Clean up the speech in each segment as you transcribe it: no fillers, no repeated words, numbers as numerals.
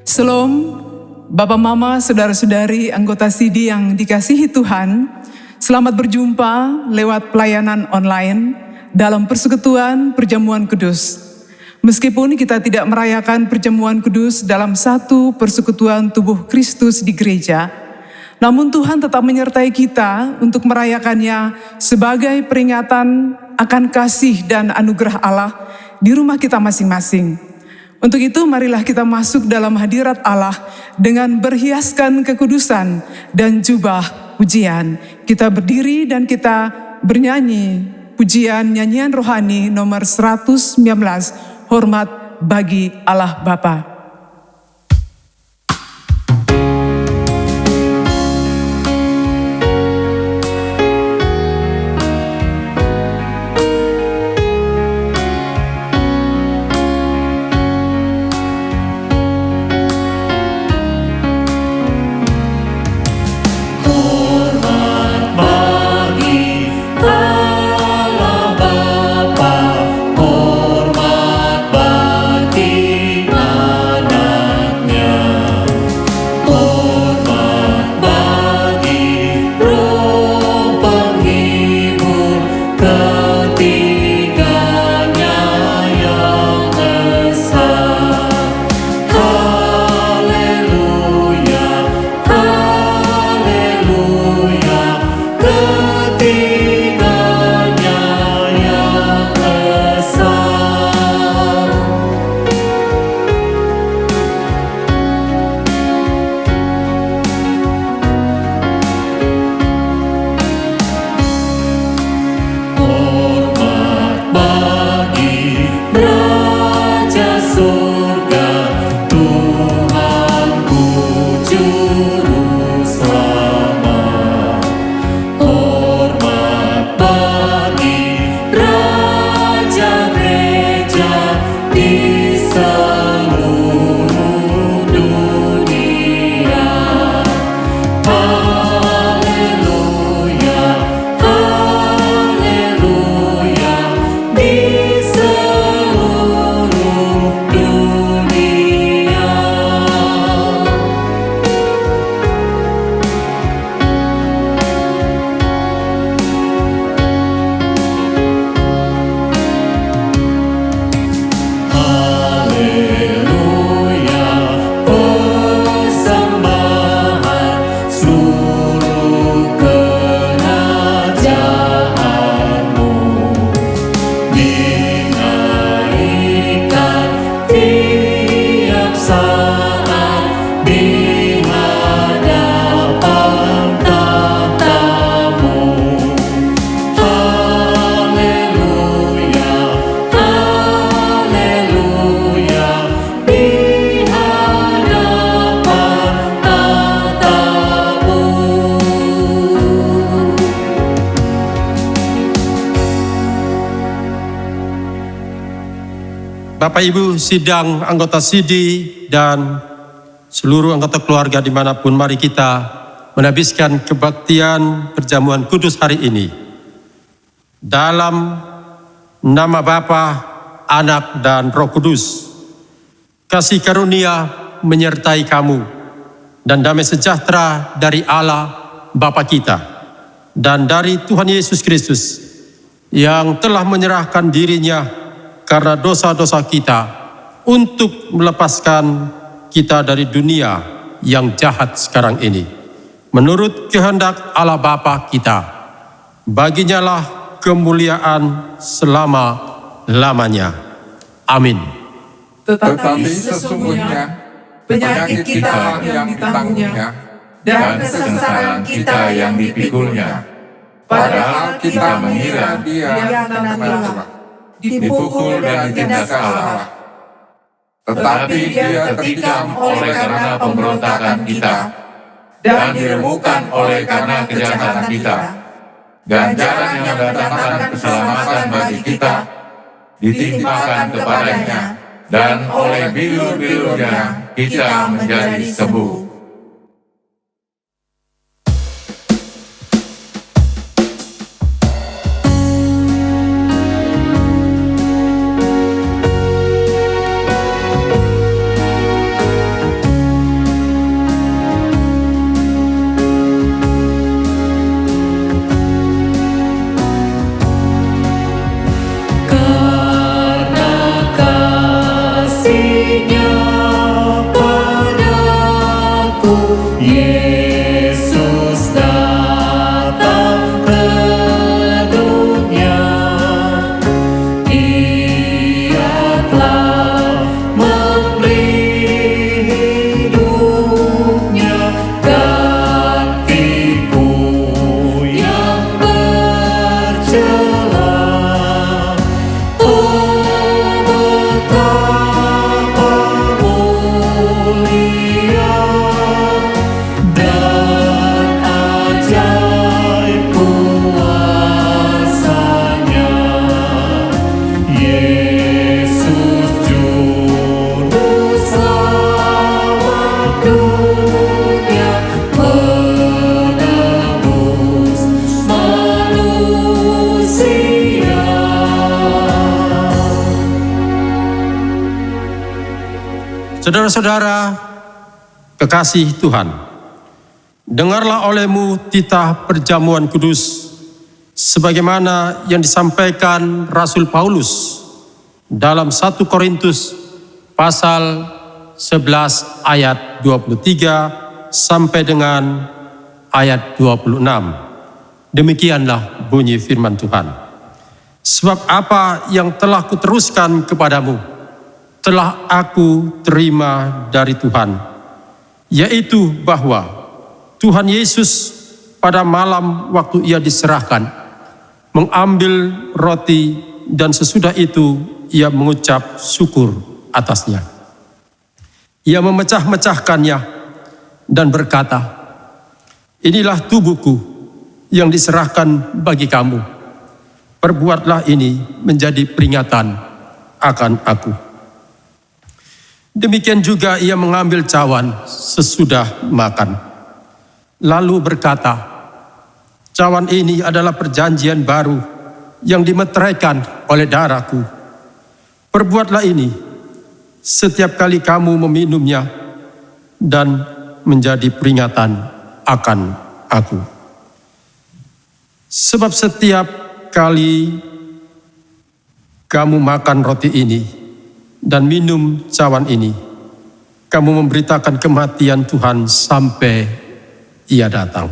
Shalom, Bapak Mama, Saudara-saudari, anggota CD yang dikasihi Tuhan. Selamat berjumpa lewat pelayanan online dalam persekutuan perjamuan kudus. Meskipun kita tidak merayakan perjamuan kudus dalam satu persekutuan tubuh Kristus di gereja, namun Tuhan tetap menyertai kita untuk merayakannya sebagai peringatan akan kasih dan anugerah Allah di rumah kita masing-masing. Untuk itu marilah kita masuk dalam hadirat Allah dengan berhiaskan kekudusan dan jubah pujian. Kita berdiri dan kita bernyanyi pujian nyanyian rohani nomor 119, Hormat bagi Allah Bapa. Bapak Ibu sidang anggota CD dan seluruh anggota keluarga dimanapun, mari kita menhabiskan kebaktian perjamuan kudus hari ini. Dalam nama Bapa, Anak, dan Roh Kudus, kasih karunia menyertai kamu dan damai sejahtera dari Allah Bapa kita dan dari Tuhan Yesus Kristus yang telah menyerahkan dirinya karena dosa-dosa kita untuk melepaskan kita dari dunia yang jahat sekarang ini. Menurut kehendak Allah Bapa kita, baginya lah kemuliaan selama-lamanya. Amin. Tetapi sesungguhnya penyakit kita yang ditanggungnya dan kesengsaraan kita yang dipikulnya, padahal kita mengira dia telah dipukul dan ditindas Allah. Tetapi dia tertikam oleh karena pemberontakan kita dan diremukkan oleh karena kejahatan kita. Ganjaran yang mendatangkan keselamatan bagi kita ditimpakan kepadanya, dan oleh bilur-bilurnya kita menjadi sembuh. Saudara-saudara kekasih Tuhan, dengarlah olehmu titah perjamuan kudus sebagaimana yang disampaikan Rasul Paulus dalam 1 Korintus pasal 11 ayat 23 sampai dengan ayat 26. Demikianlah bunyi firman Tuhan. Sebab apa yang telah kuteruskan kepadamu telah aku terima dari Tuhan, yaitu bahwa Tuhan Yesus pada malam waktu ia diserahkan mengambil roti dan sesudah itu ia mengucap syukur atasnya. Ia memecah-mecahkannya dan berkata, inilah tubuhku yang diserahkan bagi kamu. Perbuatlah ini menjadi peringatan akan aku. Demikian juga ia mengambil cawan sesudah makan. Lalu berkata, cawan ini adalah perjanjian baru yang dimeteraikan oleh darahku. Perbuatlah ini setiap kali kamu meminumnya dan menjadi peringatan akan aku. Sebab setiap kali kamu makan roti ini dan minum cawan ini, kamu memberitakan kematian Tuhan sampai ia datang.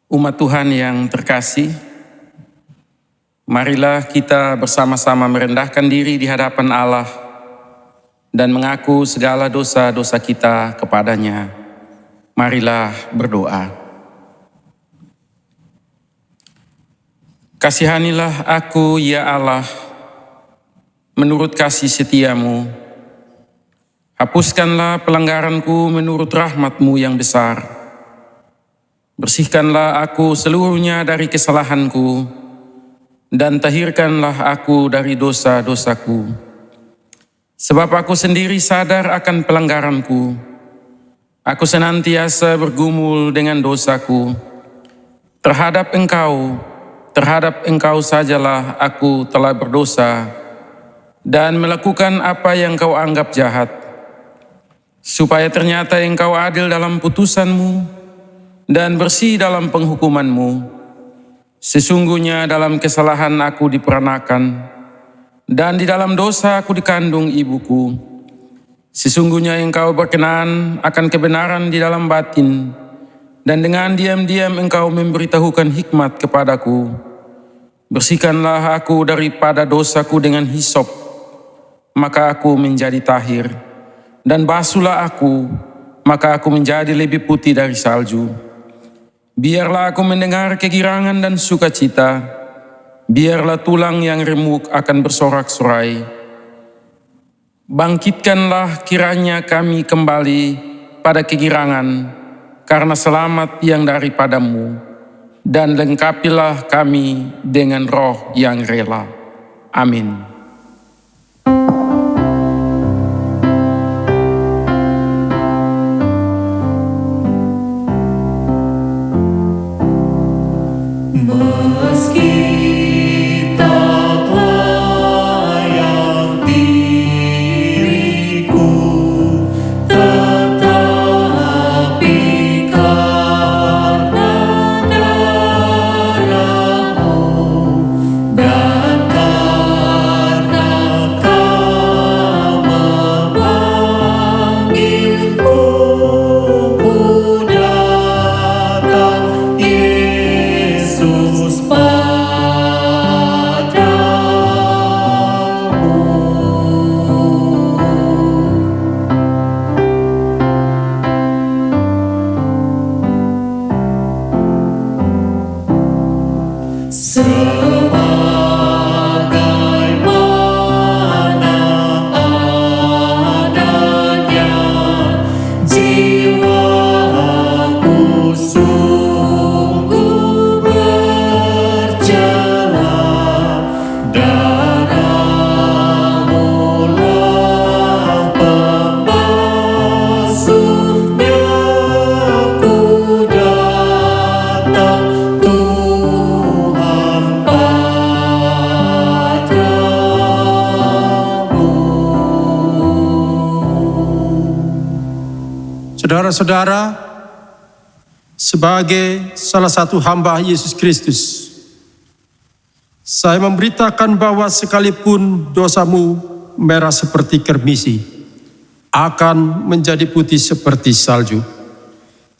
Umat Tuhan yang terkasih, marilah kita bersama-sama merendahkan diri di hadapan Allah dan mengaku segala dosa-dosa kita kepadanya. Marilah berdoa. Kasihanilah aku, ya Allah, menurut kasih setiamu. Hapuskanlah pelanggaranku menurut rahmat-Mu yang besar. Bersihkanlah aku seluruhnya dari kesalahanku, dan tahirkanlah aku dari dosa-dosaku. Sebab aku sendiri sadar akan pelanggaranku. Aku senantiasa bergumul dengan dosaku. Terhadap Engkau sajalah aku telah berdosa, dan melakukan apa yang Kau anggap jahat. Supaya ternyata Engkau adil dalam putusan-Mu, dan bersih dalam penghukuman-Mu. Sesungguhnya dalam kesalahan aku diperanakan, dan di dalam dosa aku dikandung ibuku. Sesungguhnya Engkau berkenan akan kebenaran di dalam batin, dan dengan diam-diam Engkau memberitahukan hikmat kepadaku. Bersihkanlah aku daripada dosaku dengan hisop, maka aku menjadi tahir, dan basuhlah aku, maka aku menjadi lebih putih dari salju. Biarlah aku mendengar kegirangan dan sukacita, biarlah tulang yang remuk akan bersorak-sorai. Bangkitkanlah kiranya kami kembali pada kegirangan, karena selamat yang daripada-Mu, dan lengkapilah kami dengan roh yang rela. Amin. Saudara-saudara, sebagai salah satu hamba Yesus Kristus, saya memberitakan bahwa sekalipun dosamu merah seperti kermisi, akan menjadi putih seperti salju.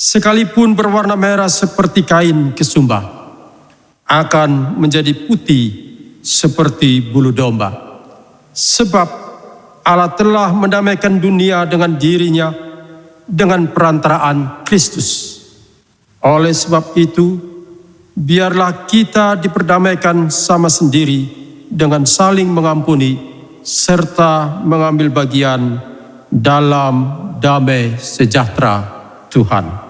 Sekalipun berwarna merah seperti kain kesumba, akan menjadi putih seperti bulu domba. Sebab Allah telah mendamaikan dunia dengan dirinya dengan perantaraan Kristus. Oleh sebab itu, biarlah kita diperdamaikan sama sendiri dengan saling mengampuni serta mengambil bagian dalam damai sejahtera Tuhan.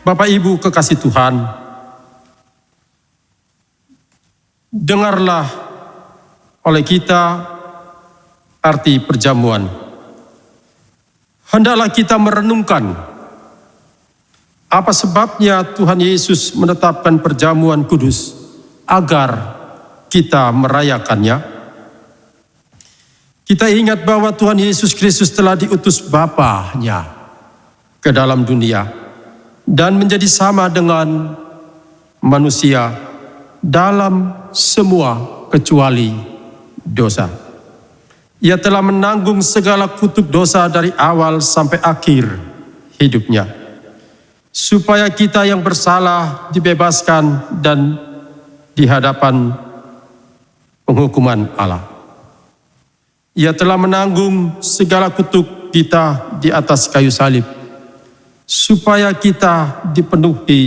Bapak Ibu kekasih Tuhan, dengarlah oleh kita arti perjamuan. Hendaklah kita merenungkan apa sebabnya Tuhan Yesus menetapkan perjamuan kudus agar kita merayakannya. Kita ingat bahwa Tuhan Yesus Kristus telah diutus Bapa-Nya ke dalam dunia dan menjadi sama dengan manusia dalam semua kecuali dosa. Ia telah menanggung segala kutuk dosa dari awal sampai akhir hidupnya, supaya kita yang bersalah dibebaskan dan di hadapan penghukuman Allah. Ia telah menanggung segala kutuk kita di atas kayu salib, supaya kita dipenuhi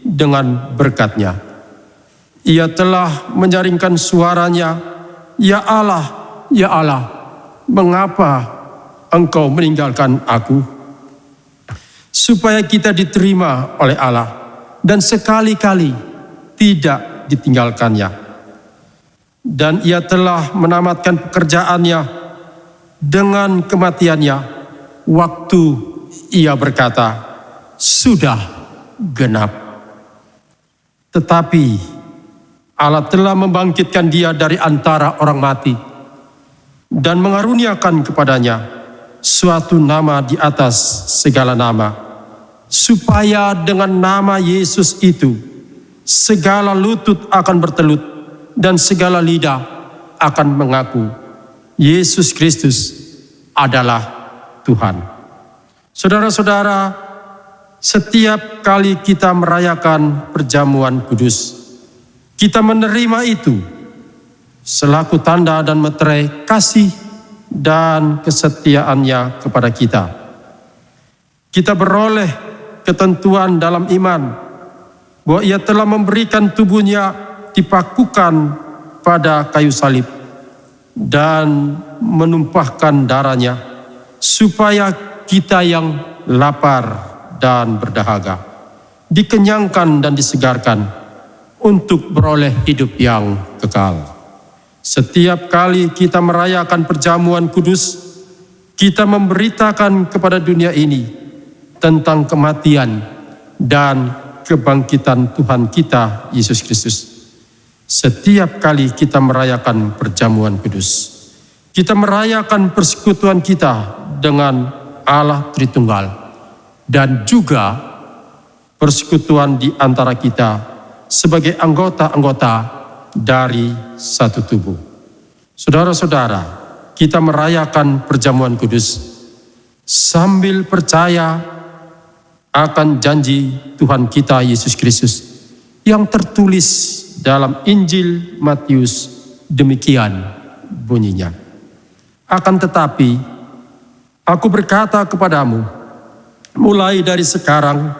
dengan berkat-Nya. Ia telah menyaringkan suaranya, "Ya Allah, ya Allah, mengapa Engkau meninggalkan aku?" Supaya kita diterima oleh Allah dan sekali-kali tidak ditinggalkannya. Dan Ia telah menamatkan pekerjaannya dengan kematiannya waktu Ia berkata, "Sudah genap." Tetapi Allah telah membangkitkan Dia dari antara orang mati dan mengaruniakan kepadanya suatu nama di atas segala nama, supaya dengan nama Yesus itu segala lutut akan bertelut dan segala lidah akan mengaku Yesus Kristus adalah Tuhan. Saudara-saudara, setiap kali kita merayakan perjamuan kudus, kita menerima itu selaku tanda dan meterai kasih dan kesetiaannya kepada kita. Kita beroleh ketentuan dalam iman bahwa Ia telah memberikan tubuhnya dipakukan pada kayu salib dan menumpahkan darahnya supaya kita yang lapar dan berdahaga dikenyangkan dan disegarkan untuk beroleh hidup yang kekal. Setiap kali kita merayakan perjamuan kudus, kita memberitakan kepada dunia ini tentang kematian dan kebangkitan Tuhan kita Yesus Kristus. Setiap kali kita merayakan perjamuan kudus, kita merayakan persekutuan kita dengan Allah Tritunggal dan juga persekutuan di antara kita sebagai anggota-anggota dari satu tubuh. Saudara-saudara, kita merayakan perjamuan kudus sambil percaya akan janji Tuhan kita Yesus Kristus yang tertulis dalam Injil Matius demikian bunyinya. Akan tetapi, aku berkata kepadamu, mulai dari sekarang,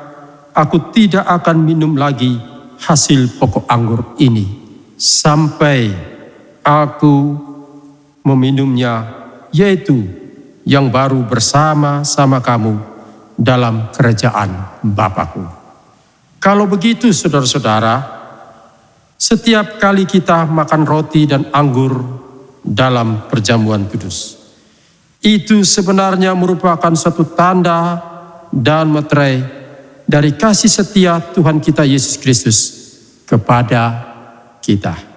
aku tidak akan minum lagi hasil pokok anggur ini, sampai aku meminumnya, yaitu yang baru bersama-sama kamu dalam kerajaan Bapa-Ku. Kalau begitu saudara-saudara, setiap kali kita makan roti dan anggur dalam perjamuan kudus, itu sebenarnya merupakan suatu tanda dan meterai dari kasih setia Tuhan kita Yesus Kristus kepada kita.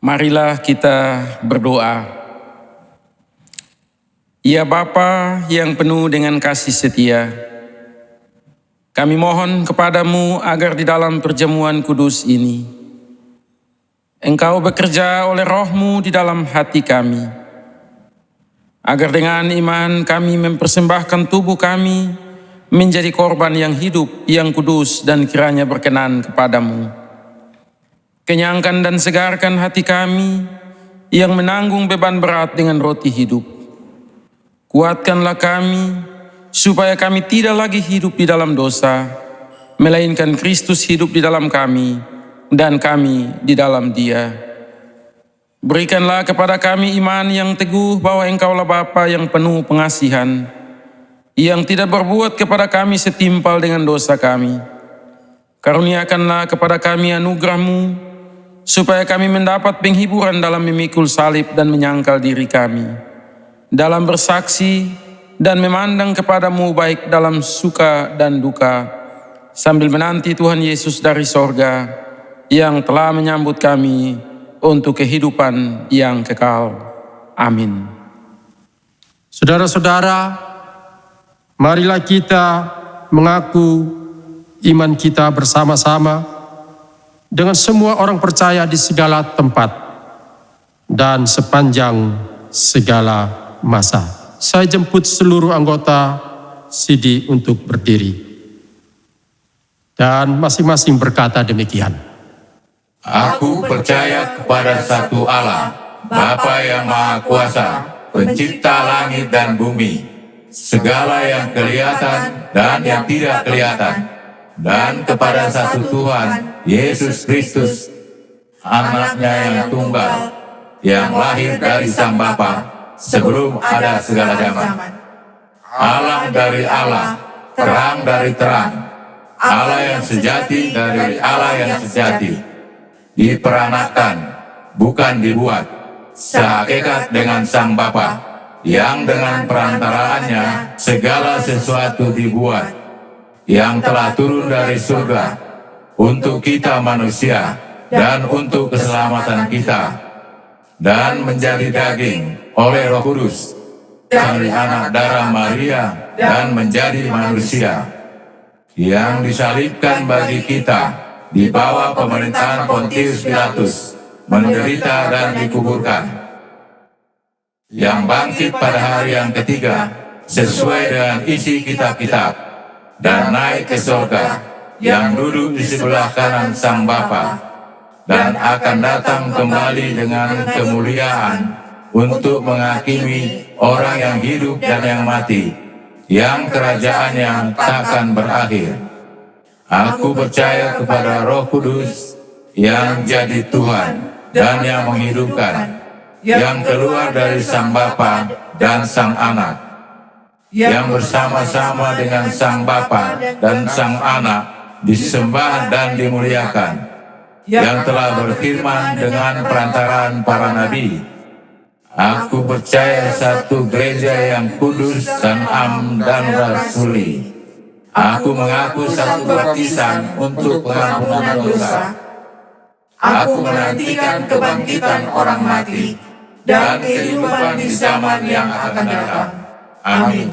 Marilah kita berdoa. Ya Bapa yang penuh dengan kasih setia, kami mohon kepadamu agar di dalam perjamuan kudus ini, Engkau bekerja oleh Roh-Mu di dalam hati kami, agar dengan iman kami mempersembahkan tubuh kami menjadi korban yang hidup, yang kudus, dan kiranya berkenan kepadamu. Kenyangkan dan segarkan hati kami yang menanggung beban berat dengan roti hidup. Kuatkanlah kami supaya kami tidak lagi hidup di dalam dosa, melainkan Kristus hidup di dalam kami dan kami di dalam Dia. Berikanlah kepada kami iman yang teguh bahwa Engkaulah Bapa yang penuh pengasihan, yang tidak berbuat kepada kami setimpal dengan dosa kami. Karuniakanlah kepada kami anugerah-Mu, supaya kami mendapat penghiburan dalam memikul salib dan menyangkal diri kami, dalam bersaksi dan memandang kepadamu baik dalam suka dan duka, sambil menanti Tuhan Yesus dari sorga, yang telah menyambut kami untuk kehidupan yang kekal. Amin. Saudara-saudara, marilah kita mengaku iman kita bersama-sama dengan semua orang percaya di segala tempat dan sepanjang segala masa. saya jemput seluruh anggota Sidi untuk berdiri. Dan masing-masing berkata demikian. Aku percaya kepada satu Allah, Bapa yang Maha Kuasa, pencipta langit dan bumi, segala yang kelihatan dan yang tidak kelihatan, dan kepada satu Tuhan, Yesus Kristus, Anaknya yang tunggal, yang lahir dari Sang Bapa, sebelum ada segala zaman. Allah dari Allah, terang dari terang, Allah yang sejati dari Allah yang sejati, diperanakan, bukan dibuat, sehakikat dengan Sang Bapa, yang dengan perantaraannya segala sesuatu dibuat, yang telah turun dari surga untuk kita manusia dan untuk keselamatan kita, dan menjadi daging oleh Roh Kudus dari anak darah Maria dan menjadi manusia, yang disalibkan bagi kita di bawah pemerintahan Pontius Pilatus, menderita dan dikuburkan, yang bangkit pada hari yang ketiga sesuai dengan isi kitab-kitab, dan naik ke surga, yang duduk di sebelah kanan Sang Bapa, dan akan datang kembali dengan kemuliaan untuk menghakimi orang yang hidup dan yang mati, yang kerajaannya takkan berakhir. Aku percaya kepada Roh Kudus yang jadi Tuhan dan yang menghidupkan, yang keluar dari Sang Bapa dan Sang Anak, yang bersama-sama dengan Sang Bapa dan Sang Anak disembah dan dimuliakan, yang telah berfirman dengan perantaraan para nabi. Aku percaya satu gereja yang kudus dan am dan rasuli. Aku mengaku satu baptisan untuk pengampunan dosa. Aku menantikan kebangkitan orang mati dan kehidupan di zaman yang akan datang. Amin.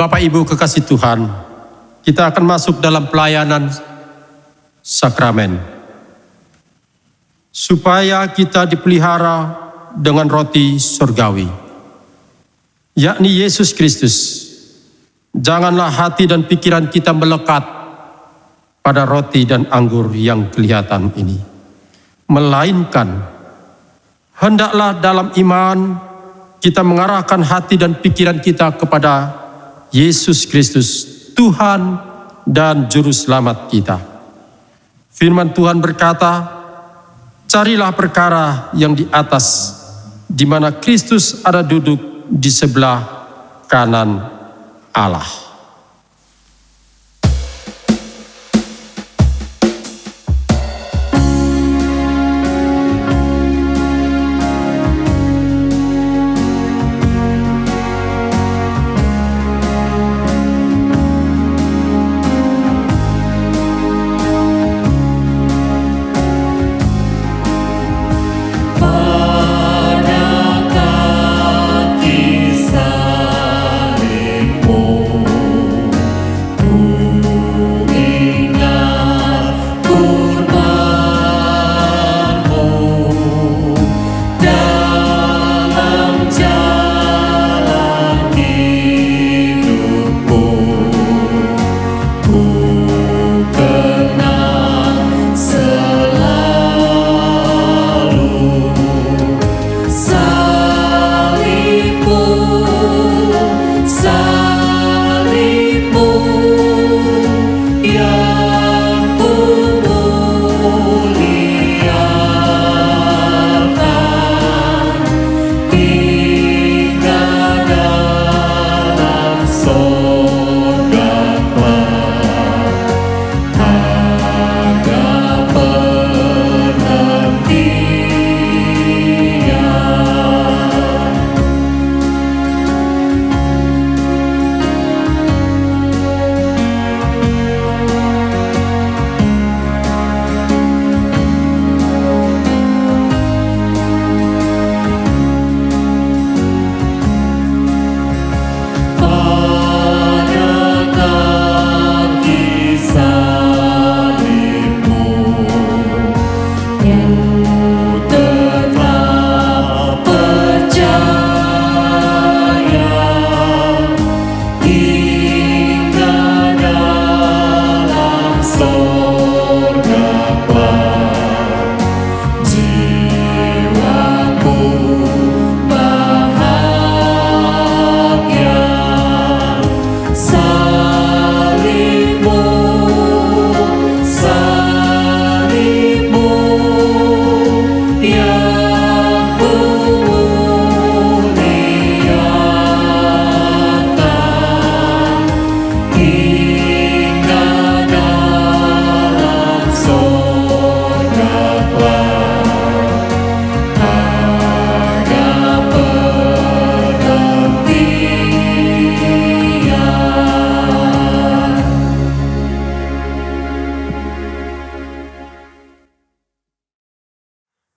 Bapak Ibu kekasih Tuhan, kita akan masuk dalam pelayanan sakramen. Supaya kita dipelihara dengan roti surgawi, yakni Yesus Kristus. Janganlah hati dan pikiran kita melekat pada roti dan anggur yang kelihatan ini, melainkan hendaklah dalam iman kita mengarahkan hati dan pikiran kita kepada Yesus Kristus, Tuhan dan Juru Selamat kita. Firman Tuhan berkata, carilah perkara yang di atas, di mana Kristus ada duduk di sebelah kanan Allah.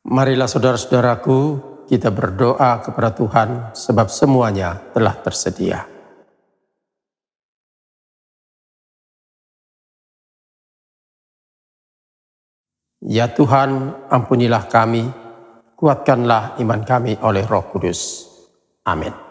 Marilah saudara-saudaraku, kita berdoa kepada Tuhan sebab semuanya telah tersedia. Ya Tuhan, ampunilah kami, kuatkanlah iman kami oleh Roh Kudus. Amin.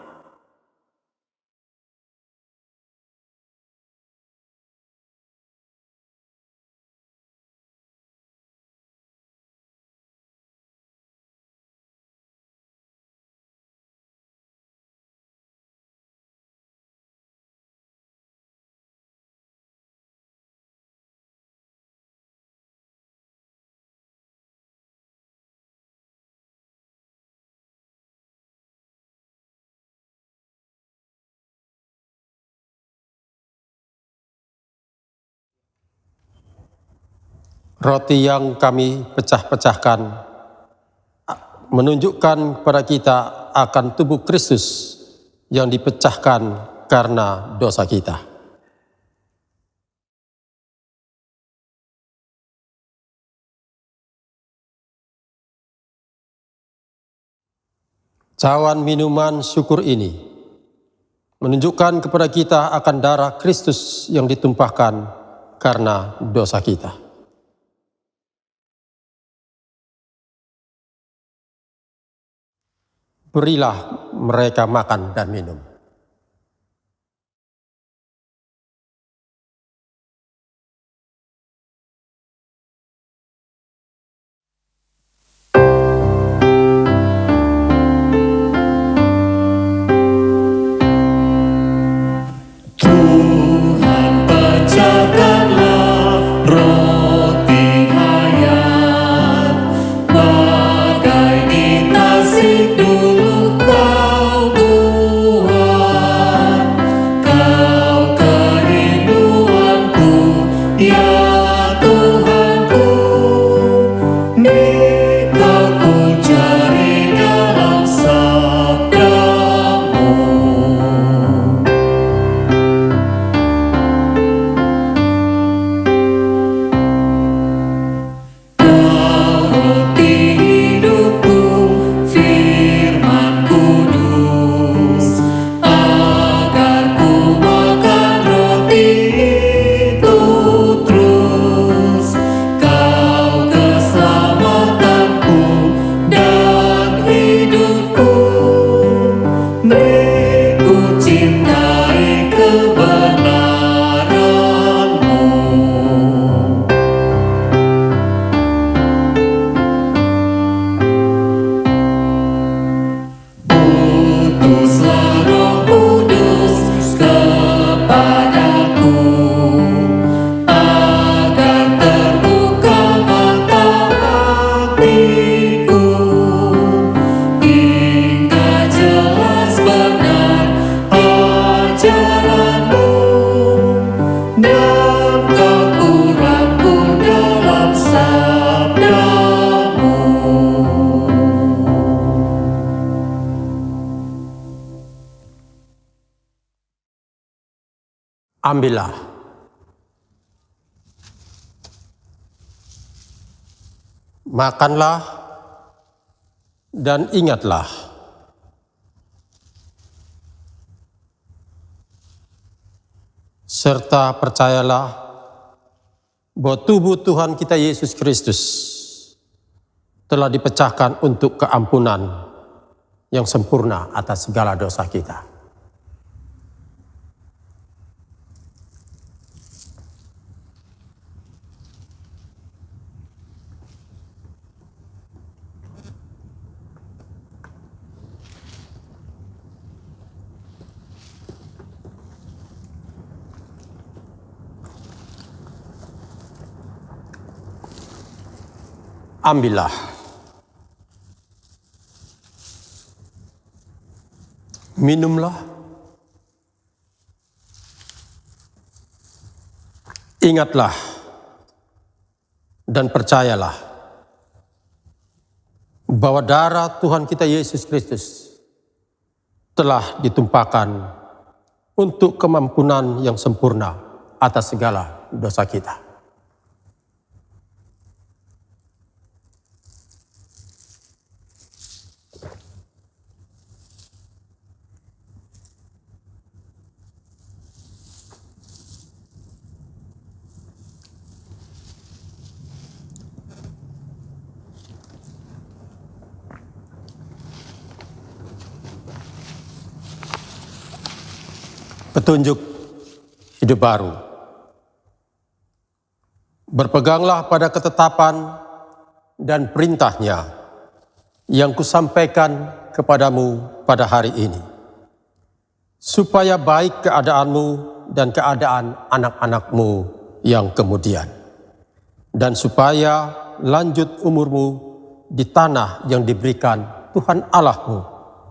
Roti yang kami pecah-pecahkan menunjukkan kepada kita akan tubuh Kristus yang dipecahkan karena dosa kita. Cawan minuman syukur ini menunjukkan kepada kita akan darah Kristus yang ditumpahkan karena dosa kita. Berilah mereka makan dan minum. Ambillah. Makanlah dan ingatlah. Serta percayalah bahwa tubuh Tuhan kita Yesus Kristus telah dipecahkan untuk keampunan yang sempurna atas segala dosa kita. Ambillah. Minumlah. Ingatlah dan percayalah bahwa darah Tuhan kita Yesus Kristus telah ditumpahkan untuk kemampunan yang sempurna atas segala dosa kita. petunjuk hidup baru. Berpeganglah pada ketetapan dan perintahnya yang kusampaikan kepadamu pada hari ini, supaya baik keadaanmu dan keadaan anak-anakmu yang kemudian, dan supaya lanjut umurmu di tanah yang diberikan Tuhan Allahmu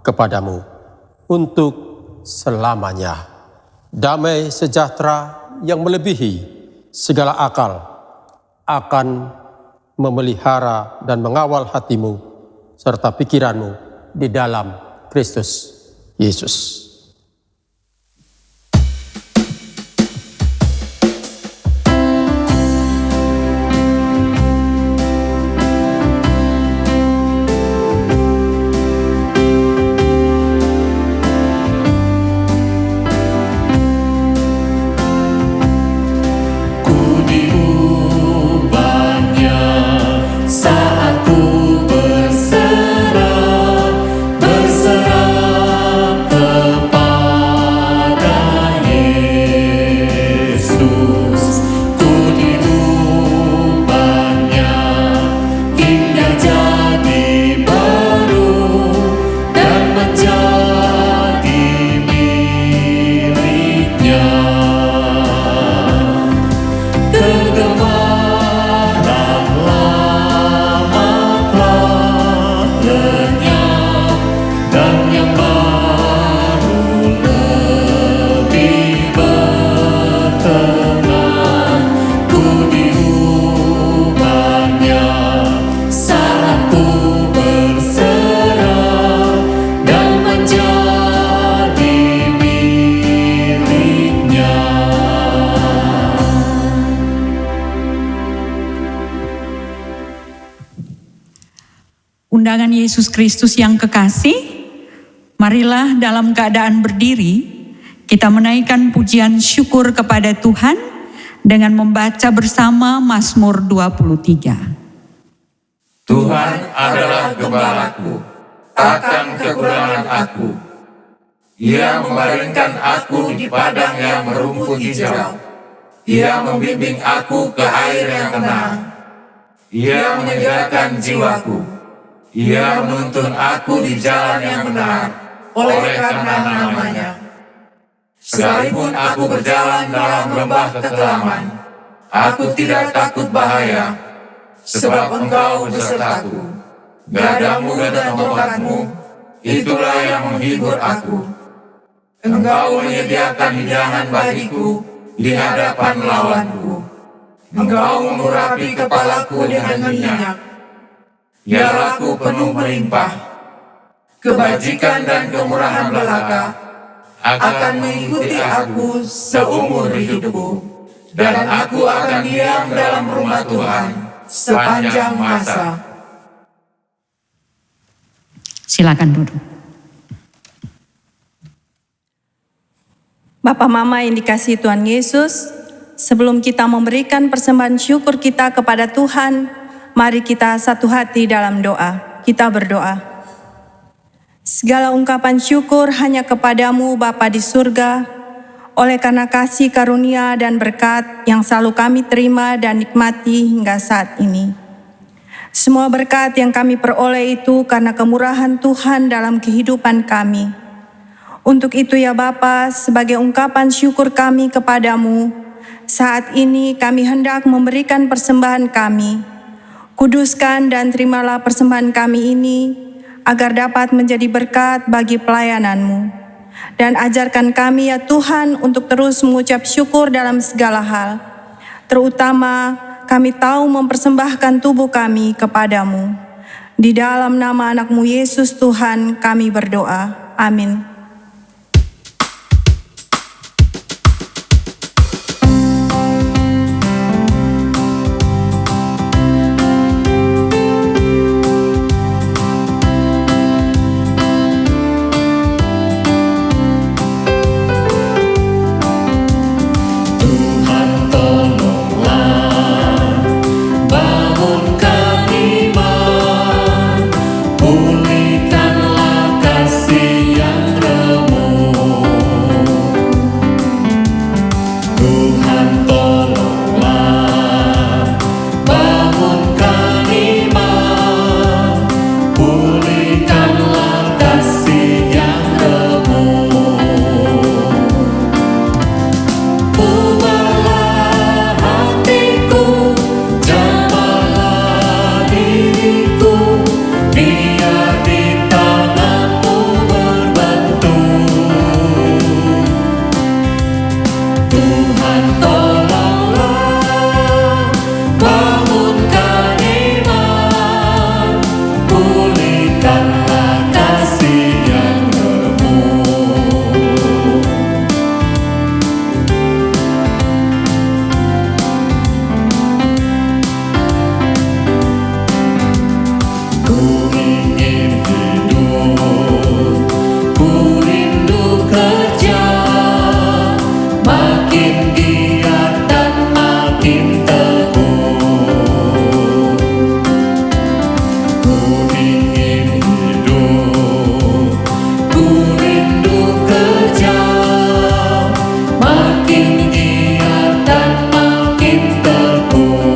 kepadamu untuk selamanya. Damai sejahtera yang melebihi segala akal akan memelihara dan mengawal hatimu serta pikiranmu di dalam Kristus Yesus. Undangan Yesus Kristus yang kekasih, marilah dalam keadaan berdiri, kita menaikkan pujian syukur kepada Tuhan dengan membaca bersama Mazmur 23. Tuhan adalah gembalaku, takkan kekurangan aku. Ia membaringkan aku di padang yang merumput hijau. Ia membimbing aku ke air yang tenang. Ia menyegarkan jiwaku. Ia menuntun aku di jalan yang benar, oleh karena nama-Nya. Sekalipun aku berjalan dalam lembah kekelaman, aku tidak takut bahaya, sebab Engkau besertaku. Gadamu dan tongkatmu, itulah yang menghibur aku. Engkau menyediakan hidangan bagiku di hadapan lawanku. Engkau mengurapi kepalaku dengan minyak. Biarlaku penuh melimpah. Kebajikan dan kemurahan belaka akan mengikuti aku seumur hidupku, dan aku akan diam dalam rumah Tuhan sepanjang masa. Silakan duduk. Bapak Mama yang dikasihi Tuhan Yesus, sebelum kita memberikan persembahan syukur kita kepada Tuhan, mari kita satu hati dalam doa. Kita berdoa. Segala ungkapan syukur hanya kepadamu Bapa di surga, oleh karena kasih karunia dan berkat yang selalu kami terima dan nikmati hingga saat ini. Semua berkat yang kami peroleh itu karena kemurahan Tuhan dalam kehidupan kami. Untuk itu ya Bapa, sebagai ungkapan syukur kami kepadamu, saat ini kami hendak memberikan persembahan kami. Kuduskan dan terimalah persembahan kami ini, agar dapat menjadi berkat bagi pelayanan-Mu. Dan ajarkan kami ya Tuhan untuk terus mengucap syukur dalam segala hal. Terutama kami tahu mempersembahkan tubuh kami kepadamu. Di dalam nama anak-Mu Yesus Tuhan kami berdoa. Amin. Pulihkanlah kasih yang ingin hidup, ku rindu kerja, makin giat dan makin teguh.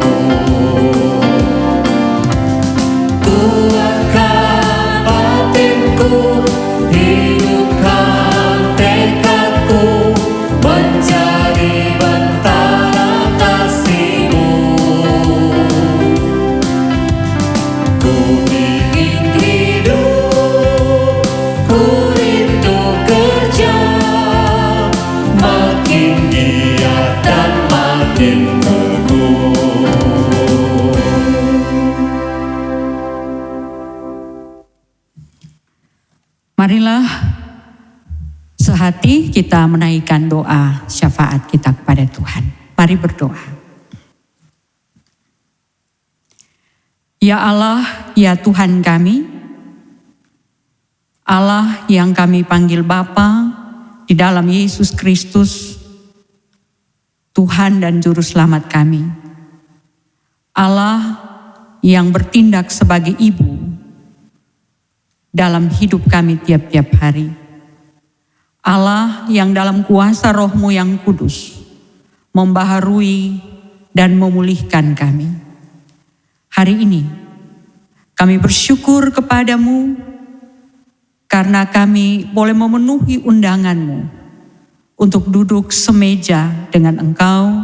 Kuatkan batinku, hidupkan tekadku, menjadi bentara kasih-Mu. Ku ingin hidup, ku rindu kerja, makin giat dan makin teguh. Marilah sehati kita menaikkan doa syafaat kita kepada Tuhan. Mari berdoa. Ya Allah, ya Tuhan kami, Allah yang kami panggil Bapa di dalam Yesus Kristus, Tuhan dan Juru Selamat kami. Allah yang bertindak sebagai ibu dalam hidup kami tiap-tiap hari. Allah yang dalam kuasa Roh-Mu yang kudus membaharui dan memulihkan kami. Hari ini kami bersyukur kepadamu karena kami boleh memenuhi undangan-Mu untuk duduk semeja dengan Engkau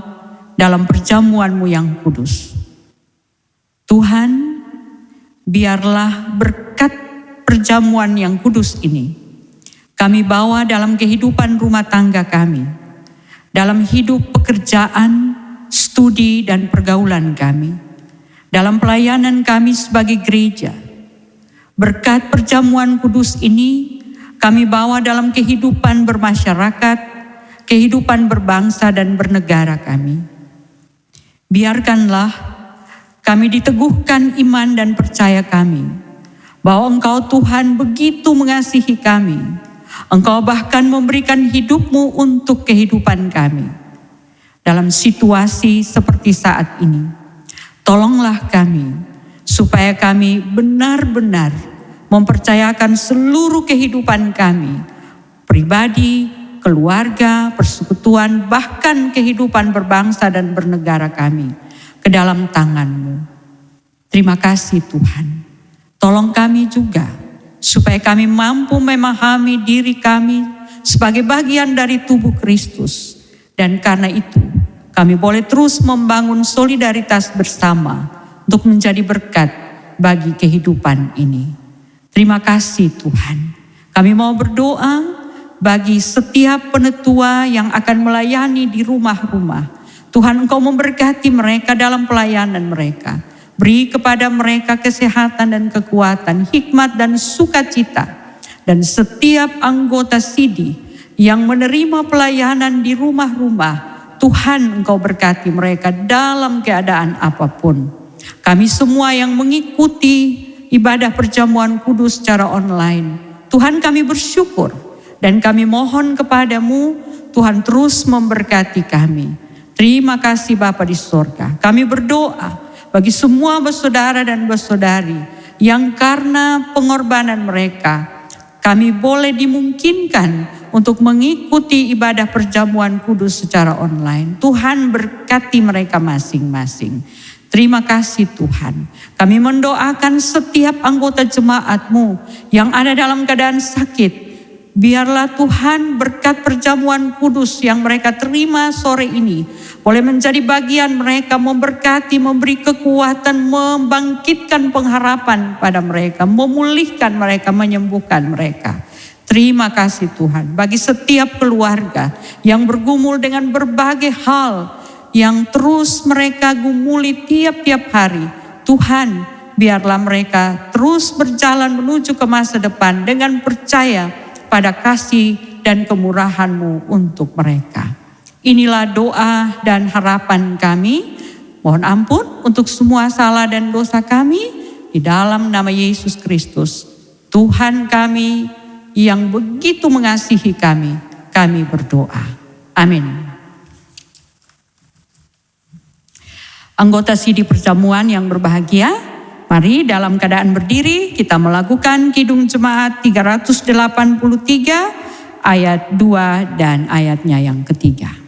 dalam perjamuan-Mu yang kudus. Tuhan, biarlah berkat perjamuan yang kudus ini kami bawa dalam kehidupan rumah tangga kami, dalam hidup pekerjaan, studi dan pergaulan kami, dalam pelayanan kami sebagai gereja. Berkat perjamuan kudus ini kami bawa dalam kehidupan bermasyarakat, kehidupan berbangsa dan bernegara kami. Biarkanlah kami diteguhkan iman dan percaya kami bahwa Engkau Tuhan begitu mengasihi kami. Engkau bahkan memberikan hidup-Mu untuk kehidupan kami. Dalam situasi seperti saat ini, tolonglah kami supaya kami benar-benar mempercayakan seluruh kehidupan kami, pribadi, keluarga, persekutuan, bahkan kehidupan berbangsa dan bernegara kami ke dalam tangan-Mu. Terima kasih Tuhan. Tolong kami juga supaya kami mampu memahami diri kami sebagai bagian dari tubuh Kristus. Dan karena itu kami boleh terus membangun solidaritas bersama untuk menjadi berkat bagi kehidupan ini. Terima kasih Tuhan. Kami mau berdoa bagi setiap penetua yang akan melayani di rumah-rumah. Tuhan, Engkau memberkati mereka dalam pelayanan mereka. Beri kepada mereka kesehatan dan kekuatan, hikmat dan sukacita. Dan setiap anggota Sidi yang menerima pelayanan di rumah-rumah, Tuhan Engkau berkati mereka dalam keadaan apapun. Kami semua yang mengikuti ibadah perjamuan kudus secara online, Tuhan kami bersyukur dan kami mohon kepadamu, Tuhan terus memberkati kami. Terima kasih Bapa di surga. Kami berdoa bagi semua bersaudara dan bersaudari yang karena pengorbanan mereka, kami boleh dimungkinkan untuk mengikuti ibadah perjamuan kudus secara online. Tuhan berkati mereka masing-masing. Terima kasih Tuhan. Kami mendoakan setiap anggota jemaat-Mu yang ada dalam keadaan sakit. Biarlah Tuhan berkat perjamuan kudus yang mereka terima sore ini boleh menjadi bagian mereka, memberkati, memberi kekuatan, membangkitkan pengharapan pada mereka, memulihkan mereka, menyembuhkan mereka. Terima kasih Tuhan bagi setiap keluarga yang bergumul dengan berbagai hal yang terus mereka gumuli tiap-tiap hari. Tuhan, biarlah mereka terus berjalan menuju ke masa depan dengan percaya pada kasih dan kemurahan-Mu untuk mereka. Inilah doa dan harapan kami. Mohon ampun untuk semua salah dan dosa kami. Di dalam nama Yesus Kristus, Tuhan kami yang begitu mengasihi kami, kami berdoa. Amin. Anggota Sidi Perjamuan yang berbahagia, Mari dalam keadaan berdiri kita melakukan Kidung Jemaat 383 ayat 2 dan ayatnya yang ketiga.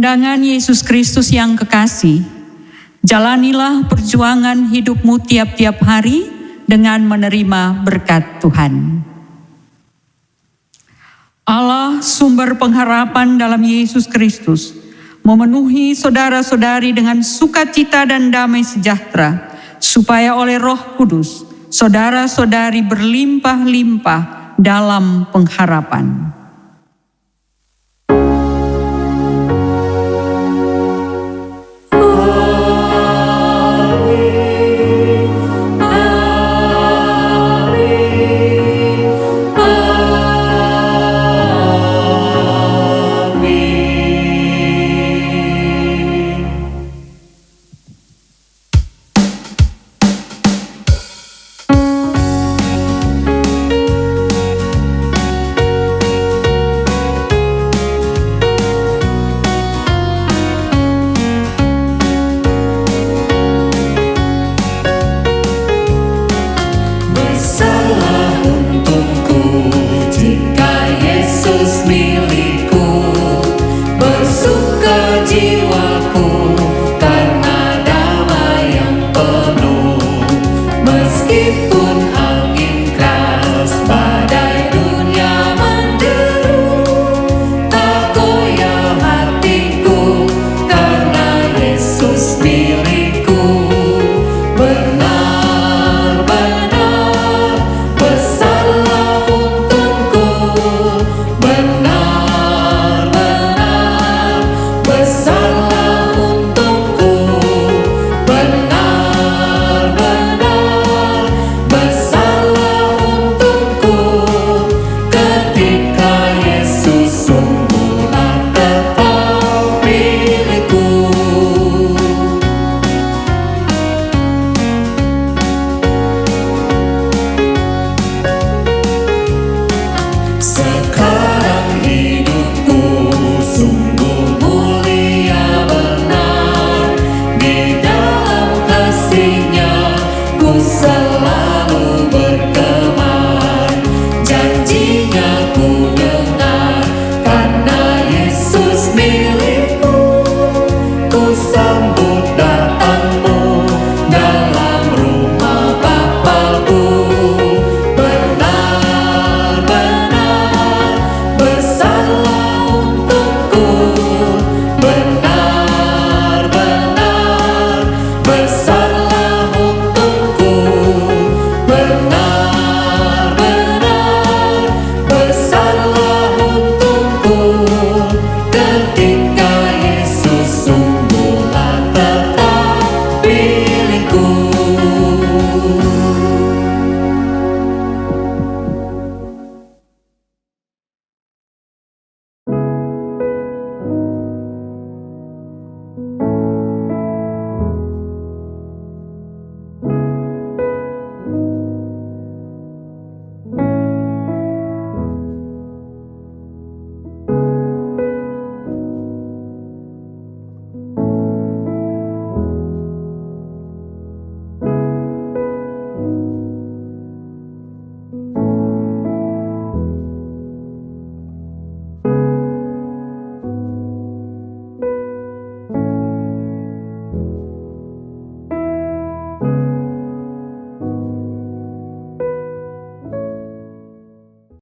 Undangan Yesus Kristus yang kekasih, jalanilah perjuangan hidupmu tiap-tiap hari dengan menerima berkat Tuhan. Allah, sumber pengharapan dalam Yesus Kristus, memenuhi saudara-saudari dengan sukacita dan damai sejahtera, supaya oleh Roh Kudus, saudara-saudari berlimpah-limpah dalam pengharapan.